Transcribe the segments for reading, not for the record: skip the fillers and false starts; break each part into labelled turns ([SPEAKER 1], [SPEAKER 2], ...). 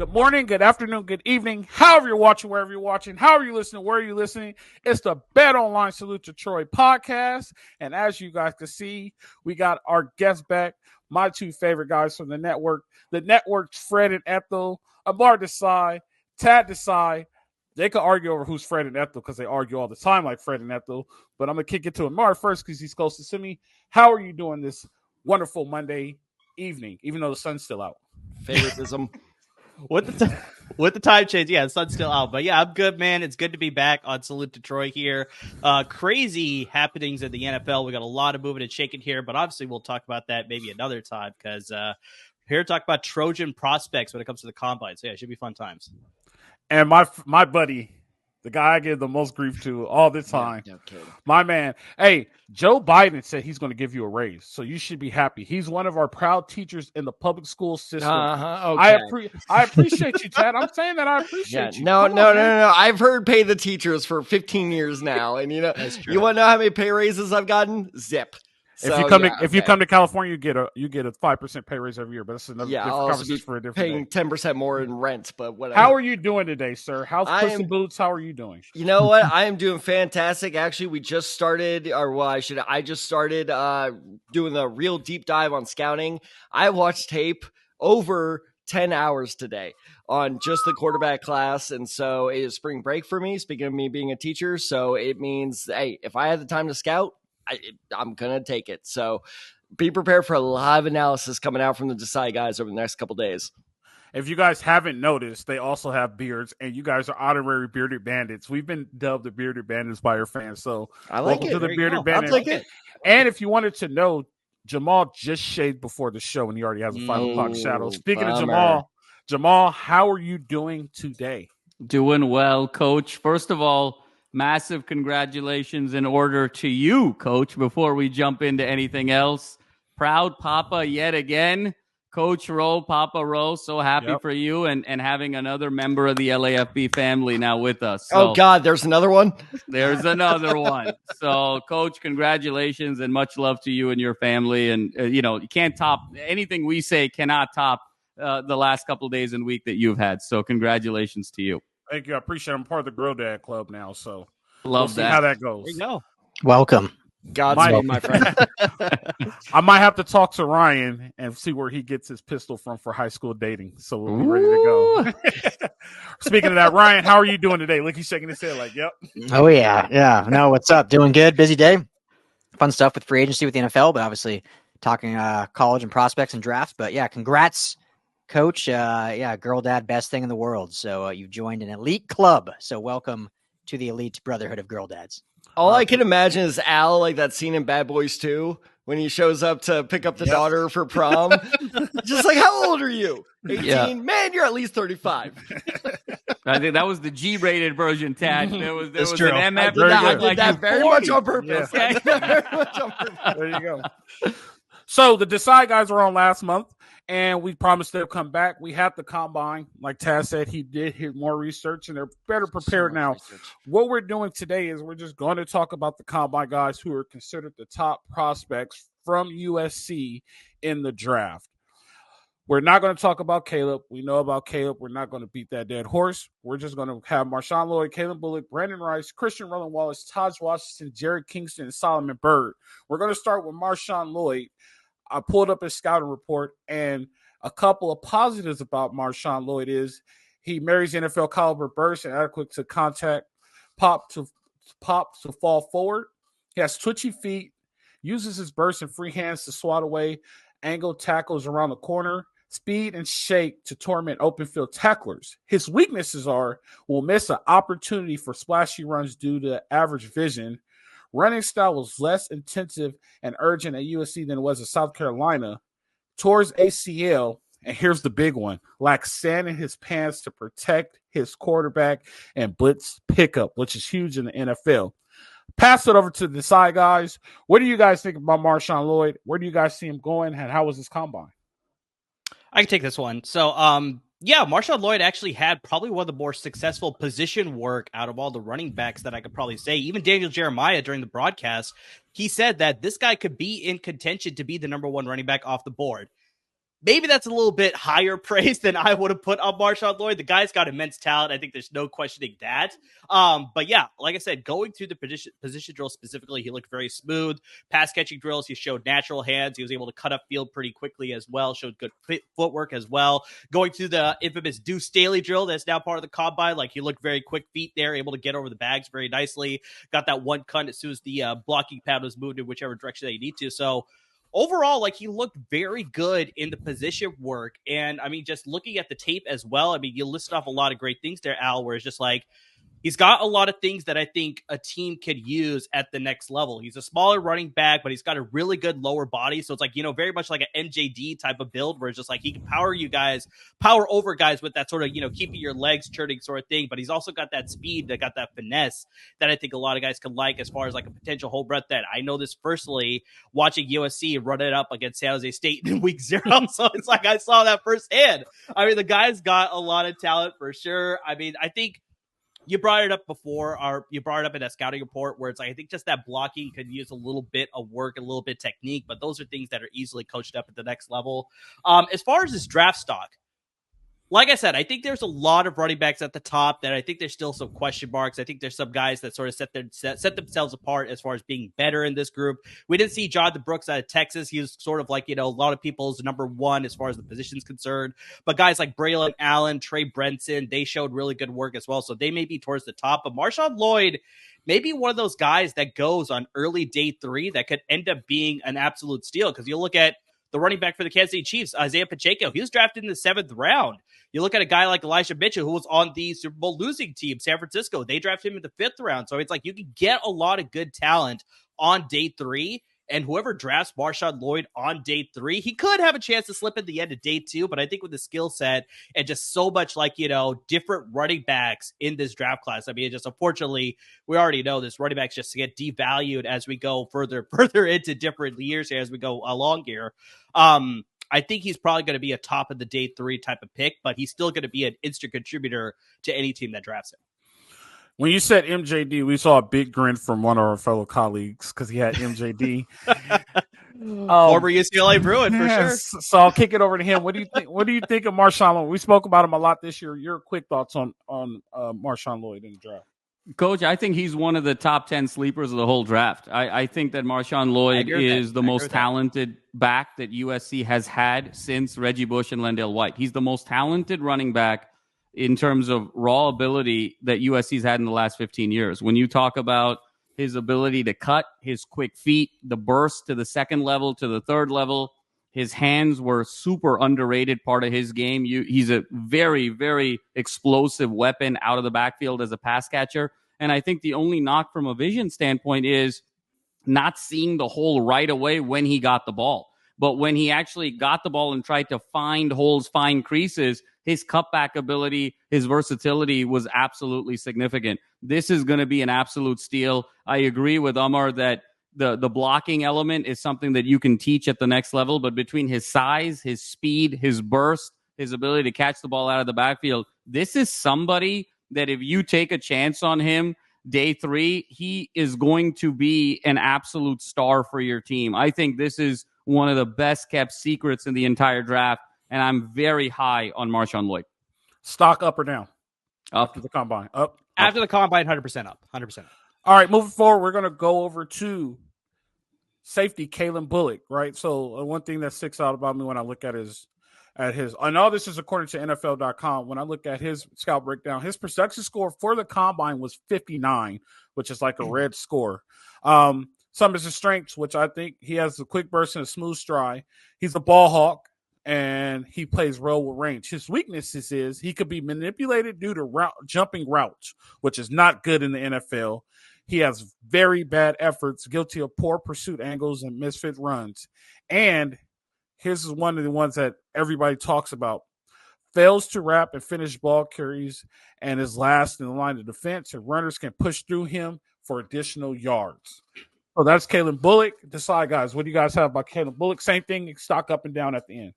[SPEAKER 1] Good morning, good afternoon, good evening. However you're watching, wherever you're watching, however you're listening, where you're listening. It's the Bet Online Salute to Troy podcast. And as you guys can see, we got our guests back, my two favorite guys from the network. The network's Fred and Ethel, Amar Desai, Tad Desai. They could argue over who's Fred and Ethel because they argue all the time like Fred and Ethel. But I'm going to kick it to Amar first because he's closest to me. How are you doing this wonderful Monday evening, even though the sun's still out?
[SPEAKER 2] Favoritism. With the time change, yeah, the sun's still out. But yeah, I'm good, man. It's good to be back on Salute to Troy here. Crazy happenings in the NFL. We got a lot of moving and shaking here, but obviously we'll talk about that maybe another time because here to talk about Trojan prospects when it comes to the combine. So yeah, it should be fun times.
[SPEAKER 1] And my buddy, the guy I give the most grief to all the time, my man. Hey, Joe Biden said he's going to give you a raise, so you should be happy. He's one of our proud teachers in the public school system.
[SPEAKER 3] Okay.
[SPEAKER 1] I appreciate you, Tad. I'm saying that I appreciate you.
[SPEAKER 3] No. I've heard pay the teachers for 15 years now, and you want to know how many pay raises I've gotten? Zip.
[SPEAKER 1] If you come to California, you get a 5% pay raise every year, but that's another different conversation for a different
[SPEAKER 3] paying
[SPEAKER 1] day.
[SPEAKER 3] 10% more in rent, but whatever.
[SPEAKER 1] How are you doing today, sir? How's Puss in Boots? How are you doing?
[SPEAKER 3] You know what? I am doing fantastic. Actually, I just started doing the real deep dive on scouting. I watched tape over 10 hours today on just the quarterback class, and so it is spring break for me. Speaking of me being a teacher, so it means, hey, if I had the time to scout, I'm going to take it. So be prepared for a lot of analysis coming out from the Desai guys over the next couple days.
[SPEAKER 1] If you guys haven't noticed, they also have beards, and you guys are honorary bearded bandits. We've been dubbed the bearded bandits by our fans. So
[SPEAKER 3] I like
[SPEAKER 1] welcome
[SPEAKER 3] it.
[SPEAKER 1] to the bearded bandits.
[SPEAKER 3] I'll take it.
[SPEAKER 1] And if you wanted to know, Jamal just shaved before the show, and he already has a 5 o'clock shadow. Speaking of Jamal, how are you doing today?
[SPEAKER 4] Doing well, Coach. First of all, massive congratulations in order to you, Coach, before we jump into anything else. Proud Papa yet again. Coach Rowe, Papa Rowe, so happy for you and having another member of the LAFB family now with us. So,
[SPEAKER 3] oh, God, there's another one?
[SPEAKER 4] There's another one. So, Coach, congratulations and much love to you and your family. And, you can't top anything we say cannot top the last couple of days and week that you've had. So, congratulations to you.
[SPEAKER 1] Thank you. I appreciate it. I'm part of the Grill Dad Club now, so
[SPEAKER 4] we'll
[SPEAKER 1] see how that goes.
[SPEAKER 2] There you go.
[SPEAKER 3] Welcome. Godspeed, my friend.
[SPEAKER 1] I might have to talk to Ryan and see where he gets his pistol from for high school dating. So we'll be ready to go. Speaking of that, Ryan, how are you doing today? Look, he's shaking his head like, yep.
[SPEAKER 5] Oh, yeah. Yeah. No, what's up? Doing good. Busy day. Fun stuff with free agency with the NFL, but obviously talking college and prospects and drafts. But yeah, congrats, Coach. Girl dad, best thing in the world. So you've joined an elite club. So welcome to the elite brotherhood of girl dads.
[SPEAKER 3] All I can imagine is Al, like that scene in Bad Boys 2 when he shows up to pick up the daughter for prom. Just like, how old are you? 18? Yeah. Man, you're at least 35.
[SPEAKER 4] I think that was the G-rated version, Tad. There was an MF.
[SPEAKER 3] I did that very much on purpose.
[SPEAKER 1] Yeah. There you go. So the Desai guys were on last month, and we promised they'll come back. We have the combine. Like Taz said, he did hit more research, and they're better prepared now. What we're doing today is we're just going to talk about the combine guys who are considered the top prospects from USC in the draft. We're not going to talk about Caleb. We know about Caleb. We're not going to beat that dead horse. We're just going to have Marshawn Lloyd, Calen Bullock, Brenden Rice, Roland-Wallace, Tahj Washington, Jarrett Kingston, and Solomon Byrd. We're going to start with Marshawn Lloyd. I pulled up his scouting report, and a couple of positives about Marshawn Lloyd is he marries NFL caliber burst and adequate to contact, pop to fall forward. He has twitchy feet, uses his burst and free hands to swat away angle tackles around the corner, speed and shake to torment open field tacklers. His weaknesses will miss an opportunity for splashy runs due to average vision. Running style was less intensive and urgent at USC than it was at South Carolina. Towards ACL, and here's the big one, lacks sand in his pants to protect his quarterback and blitz pickup, which is huge in the NFL. Pass it over to the Desai guys. What do you guys think about Marshawn Lloyd? Where do you guys see him going, and how was his combine?
[SPEAKER 2] I can take this one. So, Marshawn Lloyd actually had probably one of the more successful position work out of all the running backs that I could probably say. Even Daniel Jeremiah during the broadcast, he said that this guy could be in contention to be the number one running back off the board. maybe that's a little bit higher praise than I would have put on Marshawn Lloyd. The guy's got immense talent. I think there's no questioning that. But yeah, like I said, going through the position drill specifically, he looked very smooth. Pass catching drills, he showed natural hands. He was able to cut up field pretty quickly as well, showed good footwork as well. Going through the infamous Deuce Staley drill that's now part of the combine, like he looked very quick feet there, able to get over the bags very nicely. Got that one cut as soon as the blocking pad was moved in whichever direction they need to. So overall, like he looked very good in the position work. And I mean, just looking at the tape as well, I mean, you listed off a lot of great things there, Al, where it's just like, he's got a lot of things that I think a team could use at the next level. He's a smaller running back, but he's got a really good lower body. So it's like, very much like an MJD type of build where it's just like he can power over guys with that sort of, keeping your legs churning sort of thing. But he's also got that speed, that got that finesse that I think a lot of guys could like as far as like a potential whole breadth that I know this personally watching USC run it up against San Jose State in week 0. So it's like I saw that firsthand. I mean, the guy's got a lot of talent for sure. I mean, I think you brought it up before, or you brought it up in that scouting report where it's like, I think just that blocking could use a little bit of work, a little bit of technique, but those are things that are easily coached up at the next level. As far as this draft stock, like I said, I think there's a lot of running backs at the top that I think there's still some question marks. I think there's some guys that sort of set themselves apart as far as being better in this group. We didn't see Jonathan Brooks out of Texas. He was sort of like, a lot of people's number one as far as the position's concerned. But guys like Braylan, Allen, Trey Brenson, they showed really good work as well. So they may be towards the top. But Marshawn Lloyd may be one of those guys that goes on early day 3 that could end up being an absolute steal. Because you look at the running back for the Kansas City Chiefs, Isaiah Pacheco, he was drafted in the 7th round. You look at a guy like Elijah Mitchell, who was on the Super Bowl losing team, San Francisco. They drafted him in the 5th round. So it's like you can get a lot of good talent on day 3. And whoever drafts Marshawn Lloyd on day 3, he could have a chance to slip at the end of day 2. But I think with the skill set and just so much like, different running backs in this draft class. I mean, it just unfortunately, we already know this running backs just get devalued as we go further into different years here as we go along here. I think he's probably going to be a top of the day 3 type of pick, but he's still going to be an instant contributor to any team that drafts him.
[SPEAKER 1] When you said MJD, we saw a big grin from one of our fellow colleagues because he had MJD.
[SPEAKER 2] Former UCLA Bruin, for sure.
[SPEAKER 1] So I'll kick it over to him. What do you think? What do you think of Marshawn Lloyd? We spoke about him a lot this year. Your quick thoughts on Marshawn Lloyd in the draft?
[SPEAKER 4] Coach, I think he's one of the top 10 sleepers of the whole draft. I think that Marshawn Lloyd is the most talented back that USC has had since Reggie Bush and Lendale White. He's the most talented running back in terms of raw ability that USC's had in the last 15 years. When you talk about his ability to cut, his quick feet, the burst to the 2nd level, to the 3rd level, his hands were super underrated part of his game. He's a very, very explosive weapon out of the backfield as a pass catcher. And I think the only knock from a vision standpoint is not seeing the hole right away when he got the ball. But when he actually got the ball and tried to find holes, find creases, his cutback ability, his versatility was absolutely significant. This is going to be an absolute steal. I agree with Umar that the blocking element is something that you can teach at the next level, but between his size, his speed, his burst, his ability to catch the ball out of the backfield, this is somebody that if you take a chance on him day 3, he is going to be an absolute star for your team. I think this is one of the best kept secrets in the entire draft, and I'm very high on Marshawn Lloyd.
[SPEAKER 1] Stock up or down?
[SPEAKER 4] Up.
[SPEAKER 1] After the combine. Up.
[SPEAKER 2] After the combine, 100% up. 100% up. All
[SPEAKER 1] right, moving forward, we're going to go over to safety Calen Bullock, right? So one thing that sticks out about me when I look at his, I know this is according to NFL.com. When I look at his scout breakdown, his production score for the combine was 59, which is like a red score. Some of his strengths, which I think he has a quick burst and a smooth stride. He's a ball hawk, and he plays well with range. His weaknesses is he could be manipulated due to jumping routes, which is not good in the NFL. He has very bad efforts, guilty of poor pursuit angles and misfit runs. And here's one of the ones that everybody talks about. Fails to wrap and finish ball carries and is last in the line of defense, and runners can push through him for additional yards. So that's Calen Bullock. Desai Guys, what do you guys have about Calen Bullock? Same thing, stock up and down at the end.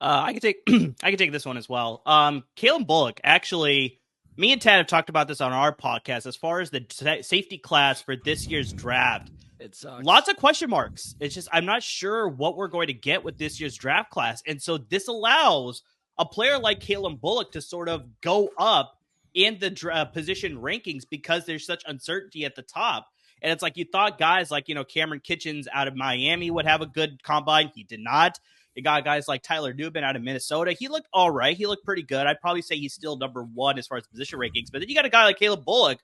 [SPEAKER 2] I can take this one as well. Calen Bullock, actually, me and Tad have talked about this on our podcast. As far as the safety class for this year's draft,
[SPEAKER 3] It sucks.
[SPEAKER 2] Lots of question marks. It's just I'm not sure what we're going to get with this year's draft class. And so this allows a player like Calen Bullock to sort of go up in the position rankings because there's such uncertainty at the top. And it's like you thought guys like, Cameron Kitchens out of Miami would have a good combine. He did not. You got guys like Tyler Newman out of Minnesota. He looked all right. He looked pretty good. I'd probably say he's still number one as far as position rankings. But then you got a guy like Calen Bullock.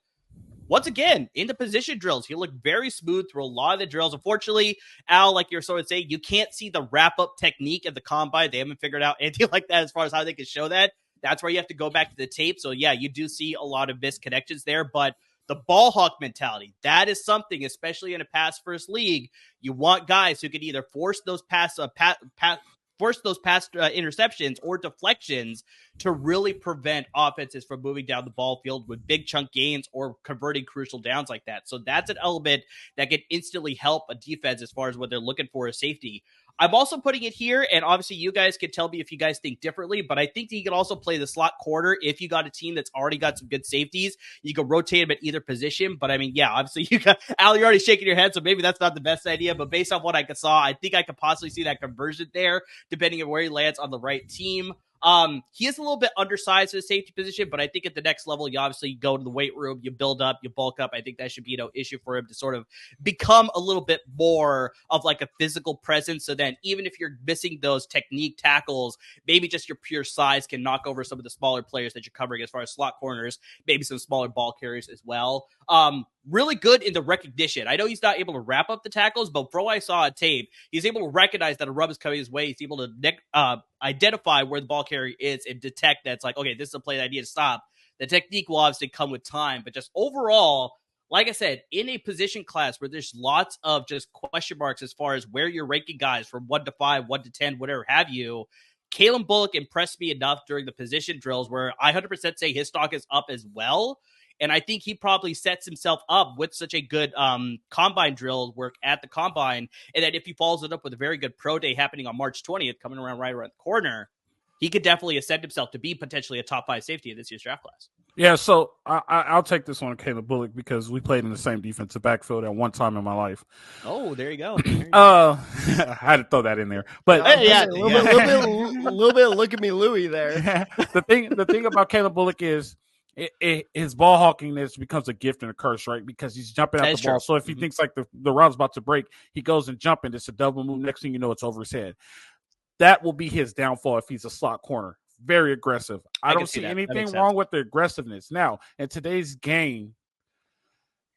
[SPEAKER 2] Once again, in the position drills, he looked very smooth through a lot of the drills. Unfortunately, Al, like you're sort of saying, you can't see the wrap-up technique of the combine. They haven't figured out anything like that as far as how they can show that. That's where you have to go back to the tape. So, yeah, you do see a lot of missed connections there. But the ball hawk mentality, that is something, especially in a pass-first league. You want guys who can either force those interceptions or deflections to really prevent offenses from moving down the ball field with big chunk gains or converting crucial downs like that. So that's an element that can instantly help a defense as far as what they're looking for as safety. I'm also putting it here, and obviously you guys can tell me if you guys think differently, but I think that you can also play the slot corner if you got a team that's already got some good safeties. You can rotate them at either position, but I mean, yeah, obviously you got Al, you're already shaking your head, so maybe that's not the best idea, but based on what I saw, I think I could possibly see that conversion there, depending on where he lands on the right team. He is a little bit undersized at the safety position, but I think at the next level, you obviously go to the weight room, you build up, you bulk up. I think that should be no issue for him to sort of become a little bit more of like a physical presence. So then even if you're missing those technique tackles, maybe just your pure size can knock over some of the smaller players that you're covering as far as slot corners, maybe some smaller ball carriers as well. Really good in the recognition. I know he's not able to wrap up the tackles, but bro, I saw on tape, he's able to recognize that a rub is coming his way. He's able to identify where the ball carrier is and detect that it's like, okay, this is a play that I need to stop. The technique will obviously come with time, but just overall, like I said, in a position class where there's lots of just question marks as far as where you're ranking guys from 1 to 5, 1 to 10, whatever have you, Calen Bullock impressed me enough during the position drills where I 100% say his stock is up as well. And I think he probably sets himself up with such a good combine drill work at the combine. And that if he follows it up with a very good pro day happening on March 20th, coming around right around the corner, he could definitely ascend himself to be potentially a top 5 safety in this year's draft class.
[SPEAKER 1] Yeah, so I'll take this one, Calen Bullock, because we played in the same defensive backfield at one time in my life.
[SPEAKER 2] Oh, there you go.
[SPEAKER 1] I had to throw that in there, but
[SPEAKER 3] a little bit of look at me, Louie there.
[SPEAKER 1] the thing about Calen Bullock is his ball hawkingness becomes a gift and a curse, right? Because he's jumping at the ball. So if he thinks like the route's about to break, he goes and jumping. It's a double move. Next thing you know, it's over his head. That will be his downfall if he's a slot corner. Very aggressive. I don't see anything wrong with the aggressiveness. Now, in today's game,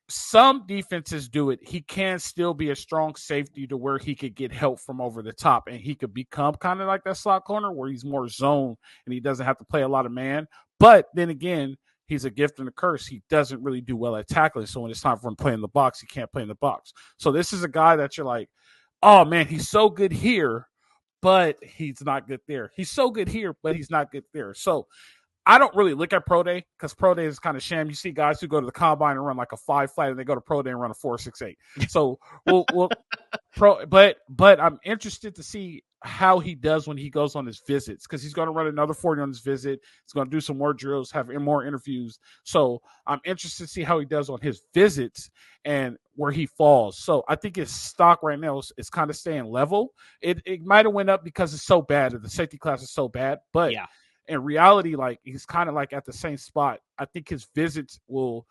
[SPEAKER 1] some defenses do it. He can still be a strong safety to where he could get help from over the top, and he could become kind of like that slot corner where he's more zone and he doesn't have to play a lot of man. But then again, he's a gift and a curse. He doesn't really do well at tackling. So when it's time for him to play in the box, he can't play in the box. So this is a guy that you're like, oh, man, he's so good here, but he's not good there. He's so good here, but he's not good there. So I don't really look at pro day because pro day is kind of sham. You see guys who go to the combine and run like a 5 flat, and they go to pro day and run a 4.68. So but I'm interested to see how he does when he goes on his visits, because he's going to run another 40 on his visit. He's going to do some more drills, have more interviews. So I'm interested to see how he does on his visits and where he falls. So I think his stock right now is kind of staying level. It might have went up because it's so bad. The safety class is so bad, but yeah. In reality, like he's kind of like at the same spot. I think his visits will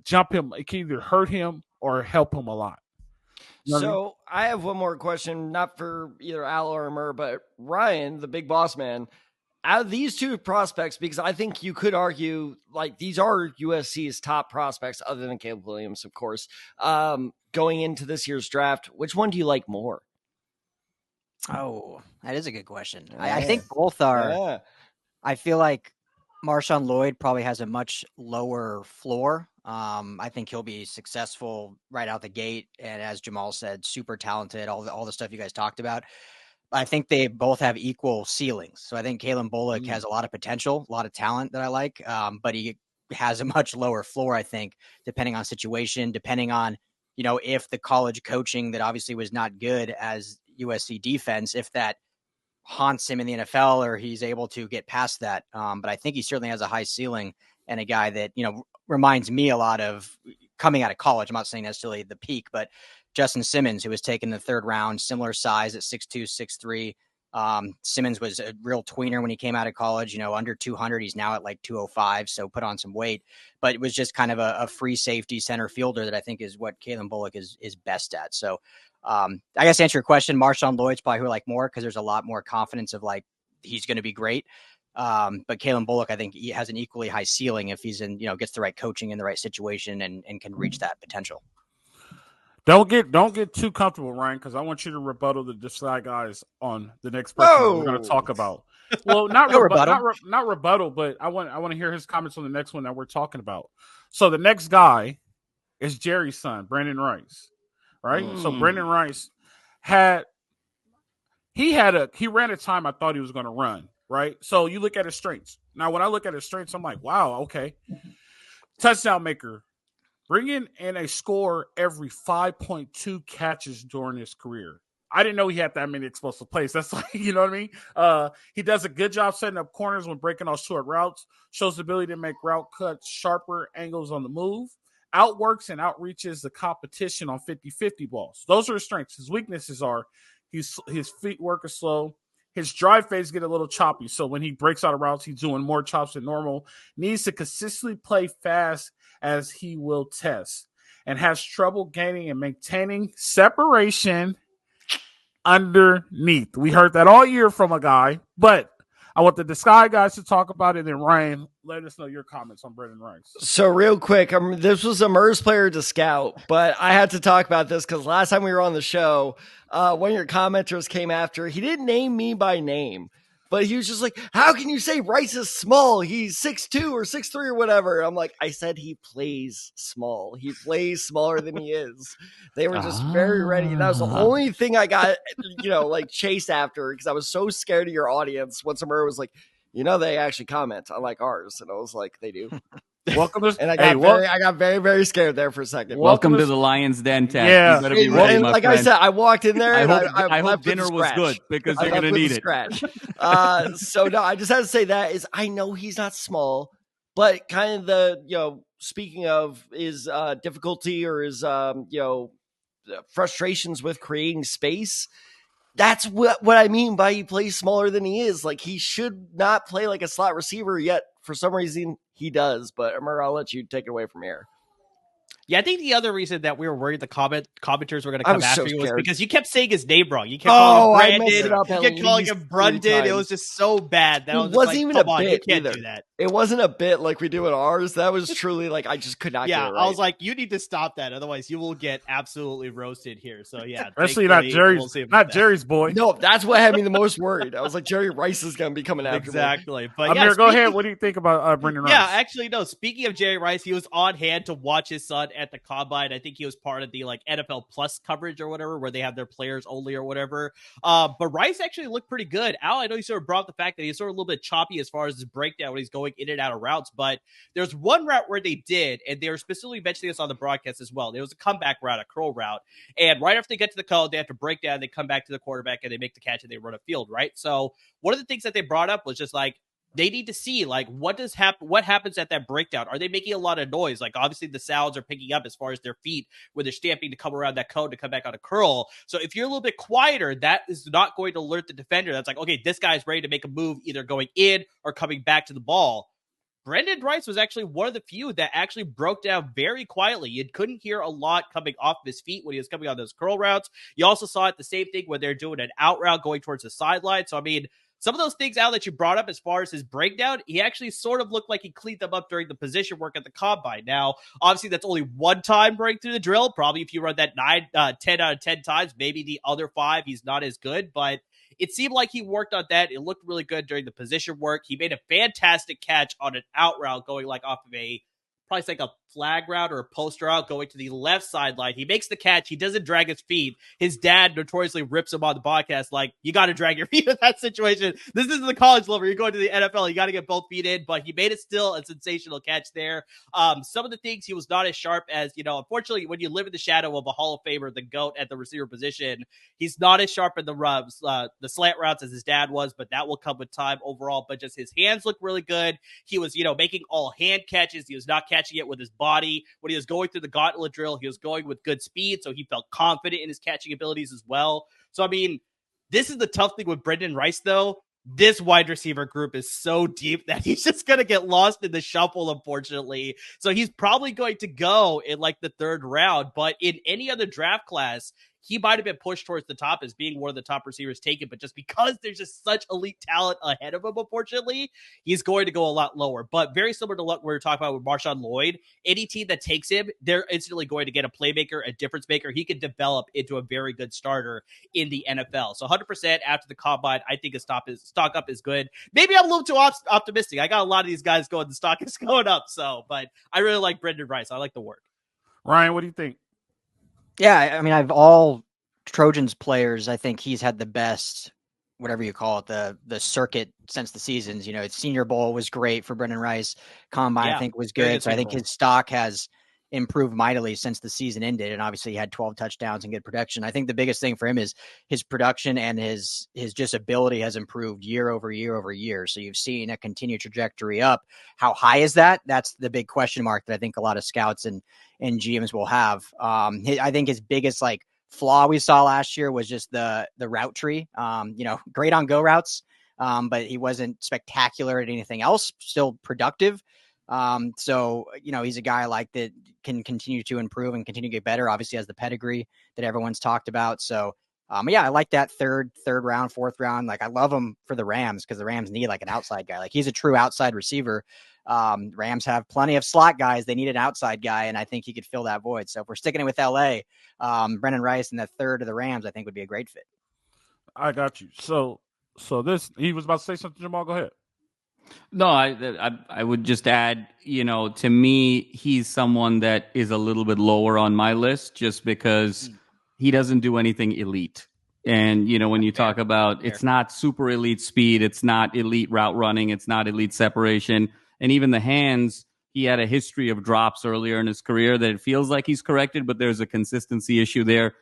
[SPEAKER 1] jump him. It can either hurt him or help him a lot. You know
[SPEAKER 3] so I have one more question, not for either Al or Murr, but Ryan, the big boss man, out of these two prospects, because I think you could argue like these are USC's top prospects other than Caleb Williams, of course, going into this year's draft. Which one do you like more?
[SPEAKER 5] Oh, that is a good question. Yeah. I think both are. Yeah. I feel like Marshawn Lloyd probably has a much lower floor. I think he'll be successful right out the gate. And as Jamal said, super talented, all the stuff you guys talked about. I think they both have equal ceilings. So I think Calen Bullock has a lot of potential, a lot of talent that I like, but he has a much lower floor, I think, depending on situation, depending on, if the college coaching that obviously was not good as USC defense, if that haunts him in the NFL or he's able to get past that. But I think he certainly has a high ceiling and a guy that, reminds me a lot of coming out of college. I'm not saying necessarily the peak, but Justin Simmons, who was taken the 3rd round, similar size at 6'2", 6'3". Simmons was a real tweener when he came out of college, under 200. He's now at like 205, so put on some weight. But it was just kind of a free safety center fielder that I think is what Calen Bullock is best at. So I guess to answer your question, Marshawn Lloyd's probably who I like more because there's a lot more confidence of like he's going to be great. But Calen Bullock, I think he has an equally high ceiling if he's in, gets the right coaching in the right situation and can reach that potential.
[SPEAKER 1] Don't get too comfortable, Ryan, because I want you to rebuttal the Desai Guys on the next person we're going to talk about. Well, not rebuttal, but I want to hear his comments on the next one that we're talking about. So the next guy is Jerry's son, Brenden Rice, right? So Brenden Rice he ran a time I thought he was going to run, right? So you look at his strengths. Now, when I look at his strengths, I'm like, wow, okay, touchdown maker. Bringing in a score every 5.2 catches during his career. I didn't know he had that many explosive plays. That's like, you know what I mean? He does a good job setting up corners when breaking off short routes, shows the ability to make route cuts, sharper angles on the move, outworks and outreaches the competition on 50-50 balls. Those are his strengths. His weaknesses are his feet work is slow. His drive phase get a little choppy. So when he breaks out of routes, he's doing more chops than normal. Needs to consistently play fast as he will test, and has trouble gaining and maintaining separation underneath. We heard that all year from a guy, but I want the Desai Guys to talk about it. And Ryan, let us know your comments on Brenden Rice.
[SPEAKER 3] So real quick, this was a MERS player to scout, but I had to talk about this because last time we were on the show, one of your commenters came after. He didn't name me by name, but he was just like, how can you say Rice is small? He's 6'2" or 6'3" or whatever. I'm like, I said he plays small. He plays smaller than he is. They were just very ready. That was the only thing I got, chased after because I was so scared of your audience. When somebody was like, they actually comment on like ours. And I was like, they do.
[SPEAKER 1] Welcome to,
[SPEAKER 3] and I got very, very scared there for a second.
[SPEAKER 4] Welcome to the Lion's Den, Ted.
[SPEAKER 1] Yeah.
[SPEAKER 4] You better be ready, my
[SPEAKER 3] like
[SPEAKER 4] friend.
[SPEAKER 3] I said, I walked in there.
[SPEAKER 4] I hope dinner was good because you're going to need it.
[SPEAKER 3] Scratch. So no, I just had to say that is I know he's not small, but kind of the speaking of his difficulty or his frustrations with creating space. That's what I mean by he plays smaller than he is. Like he should not play like a slot receiver, yet for some reason he does. But Amir, I'll let you take it away from here.
[SPEAKER 2] Yeah, I think the other reason that we were worried the commenters were going to come after you was because you kept saying his name wrong. You kept calling him Brandon. You kept calling him Brenden. It was just so bad. That
[SPEAKER 3] it wasn't even a bit.
[SPEAKER 2] You can't
[SPEAKER 3] either.
[SPEAKER 2] do that.
[SPEAKER 3] It wasn't a bit like we do in ours. That was truly like I just could not get it right.
[SPEAKER 2] I was like, you need to stop that. Otherwise, you will get absolutely roasted here. So, yeah.
[SPEAKER 1] Especially not Jerry's boy.
[SPEAKER 3] No, that's what had me the most worried. I was like, Jerry Rice is going to be coming after me.
[SPEAKER 2] Exactly. But
[SPEAKER 1] Amir, go ahead. What do you think about Brenden Rice?
[SPEAKER 2] Yeah, actually, no. Speaking of Jerry Rice, he was on hand to watch his son at the combine. I think he was part of the NFL Plus coverage or whatever, where they have their players only or whatever. But Rice actually looked pretty good. Al, I know you sort of brought up the fact that he's sort of a little bit choppy as far as his breakdown when he's going in and out of routes. But there's one route where they did, and they were specifically mentioning this on the broadcast as well. There was a comeback route, a curl route. And right after they get to the cone, they have to break down. They come back to the quarterback and they make the catch and they run a field, right? So one of the things that they brought up was just they need to see what happens at that breakdown. Are they making a lot of noise? Obviously the sounds are picking up as far as their feet when they're stamping to come around that cone to come back on a curl. So if you're a little bit quieter, that is not going to alert the defender. That's okay, this guy's ready to make a move, either going in or coming back to the ball. Brenden Rice was actually one of the few that actually broke down very quietly. You couldn't hear a lot coming off of his feet when he was coming on those curl routes. You also saw it the same thing when they're doing an out route going towards the sideline. So, I mean, some of those things, Al, that you brought up as far as his breakdown, he actually sort of looked like he cleaned them up during the position work at the combine. Now, obviously, that's only one time break through the drill. Probably if you run that 10 out of 10 times, maybe the other 5, he's not as good. But it seemed like he worked on that. It looked really good during the position work. He made a fantastic catch on an out route going off of probably a flag route or a post route going to the left sideline. He makes the catch. He doesn't drag his feet. His dad notoriously rips him on the podcast you got to drag your feet in that situation. This isn't the college level. You're going to the NFL. You got to get both feet in, but he made it still a sensational catch there. Some of the things he was not as sharp as, unfortunately, when you live in the shadow of a Hall of Famer, the GOAT at the receiver position, he's not as sharp in the slant routes as his dad was, but that will come with time overall. But just his hands look really good. He was, making all hand catches. He was not catching catching it with his body. When he was going through the gauntlet drill, he was going with good speed, so he felt confident in his catching abilities as well. So, I mean, this is the tough thing with Brenden Rice, though. This wide receiver group is so deep that he's just going to get lost in the shuffle, unfortunately. So he's probably going to go in like the 3rd round, but in any other draft class, he might have been pushed towards the top as being one of the top receivers taken, but just because there's just such elite talent ahead of him, unfortunately, he's going to go a lot lower. But very similar to what we were talking about with Marshawn Lloyd, any team that takes him, they're instantly going to get a playmaker, a difference maker. He could develop into a very good starter in the NFL. So 100% after the combine, I think his stock up is good. Maybe I'm a little too optimistic. I got a lot of these guys going, the stock is going up. So, but I really like Brenden Rice. I like the work.
[SPEAKER 1] Ryan, what do you think?
[SPEAKER 5] Yeah, I mean, I've all Trojans players. I think he's had the best, whatever you call it, the circuit since the seasons. You know, Senior Bowl was great for Brenden Rice. Combine, I think, was good. So I think his stock has improved mightily since the season ended. And obviously he had 12 touchdowns and good production. I think the biggest thing for him is his production and his just ability has improved year over year over year. So you've seen a continued trajectory up. How high is that? That's the big question mark that I think a lot of scouts and GMs will have. I think his biggest flaw we saw last year was just the route tree. Great on go routes, but he wasn't spectacular at anything else. Still productive. So he's a guy like that can continue to improve and continue to get better. Obviously has the pedigree that everyone's talked about. So, I like that third round, 4th round. I love him for the Rams because the Rams need an outside guy. He's a true outside receiver. Rams have plenty of slot guys. They need an outside guy, and I think he could fill that void. So if we're sticking it with LA, Brenden Rice in the 3rd of the Rams, I think would be a great fit.
[SPEAKER 1] I got you. So this, he was about to say something, Jamal. Go ahead.
[SPEAKER 4] No, I would just add, to me, he's someone that is a little bit lower on my list just because he doesn't do anything elite. And, when you talk about it's not super elite speed, it's not elite route running, it's not elite separation. And even the hands, he had a history of drops earlier in his career that it feels like he's corrected, but there's a consistency issue there.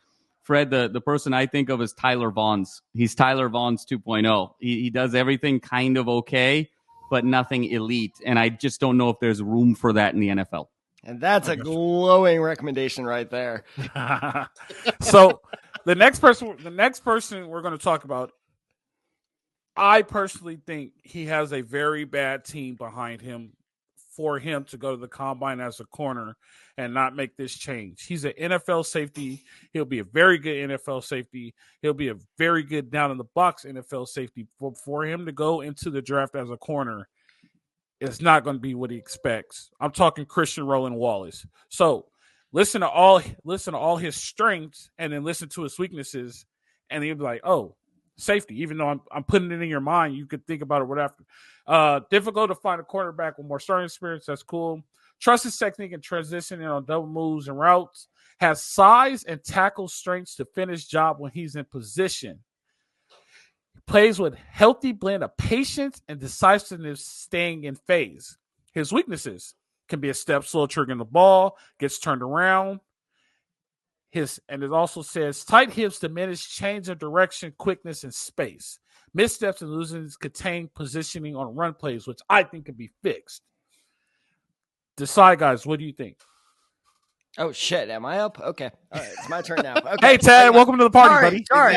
[SPEAKER 4] Fred, the person I think of is Tyler Vaughns. He's Tyler Vaughns 2.0. He does everything kind of okay, but nothing elite. And I just don't know if there's room for that in the NFL.
[SPEAKER 3] And that's a glowing recommendation right there.
[SPEAKER 1] So the next person we're going to talk about, I personally think he has a very bad team behind him for him to go to the combine as a corner and not make this change. He's an NFL safety. He'll be a very good NFL safety. He'll be a very good down in the box NFL safety. For him to go into the draft as a corner, it's not going to be what he expects. I'm talking Christian Roland-Wallace. So listen to all his strengths and then listen to his weaknesses, and he'll be like, oh, safety. Even though I'm putting it in your mind, you could think about it right after. Difficult to find a quarterback with more starting experience. That's cool. Trust his technique and transitioning on double moves and routes. Has size and tackle strengths to finish job when he's in position. Plays with healthy blend of patience and decisiveness staying in phase. His weaknesses can be a step slow triggering the ball, gets turned around. And it also says tight hips diminish change of direction, quickness, and space. Missteps and losing contain positioning on run plays, which I think can be fixed. Desai Guys, what do you think?
[SPEAKER 3] Oh, shit. Am I up? Okay. All right. It's my turn now. Okay.
[SPEAKER 1] Hey, Ted. Welcome to the party, buddy.
[SPEAKER 3] Sorry.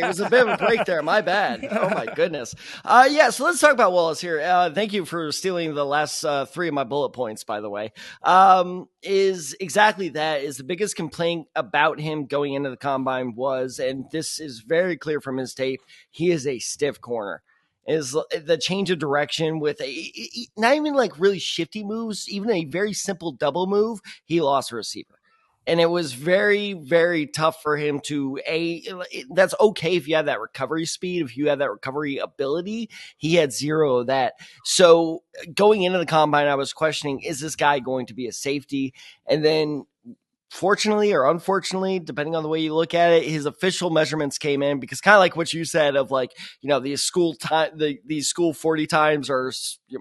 [SPEAKER 3] It was a bit of a break there. My bad. Oh, my goodness. So let's talk about Wallace here. Thank you for stealing the last 3 of my bullet points, by the way. Is exactly that. Is the biggest complaint about him going into the combine was, and this is very clear from his tape, he is a stiff corner. Is the change of direction with not even really shifty moves, even a very simple double move, he lost a receiver. And it was very, very tough for him to, that's okay if you have that recovery speed, if you have that recovery ability. He had 0 of that. So going into the combine, I was questioning, is this guy going to be a safety? And then fortunately or unfortunately, depending on the way you look at it, his official measurements came in because kind of like what you said of these school time, these school 40 times are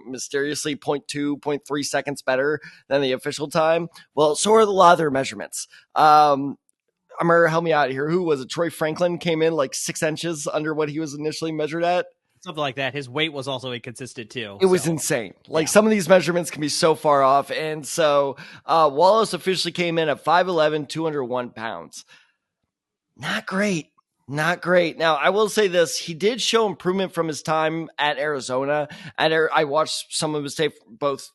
[SPEAKER 3] mysteriously 0.2, 0.3 seconds better than the official time. Well, so are a lot of their measurements. Amir, help me out here. Who was it? Troy Franklin came in 6 inches under what he was initially measured at.
[SPEAKER 2] something like that. His weight was also inconsistent too.
[SPEAKER 3] It was insane. Like some of these measurements can be so far off. And so Wallace officially came in at 5'11", 201 pounds. Not great. Not great. Now, I will say this. He did show improvement from his time at Arizona. I watched some of his tape both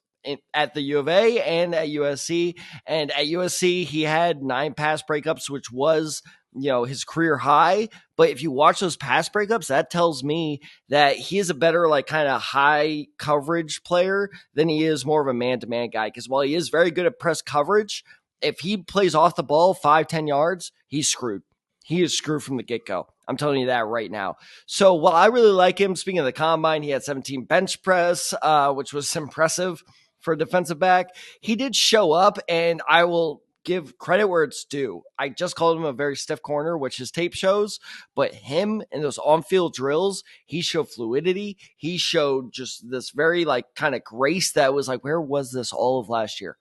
[SPEAKER 3] at the U of A and at USC. And at USC, he had 9 pass breakups, which was, his career high. But if you watch those pass breakups, that tells me that he is a better, like, kind of high coverage player than he is more of a man-to-man guy. Because while he is very good at press coverage, if he plays off the ball 5-10 yards, he's screwed. He is screwed from the get-go. I'm telling you that right now. So while I really like him, speaking of the combine, he had 17 bench press, which was impressive for a defensive back. He did show up, and I will give credit where it's due. I just called him a very stiff corner, which his tape shows, but him in those on-field drills, he showed fluidity. He showed just this very, like, kind of grace that was like, where was this all of last year?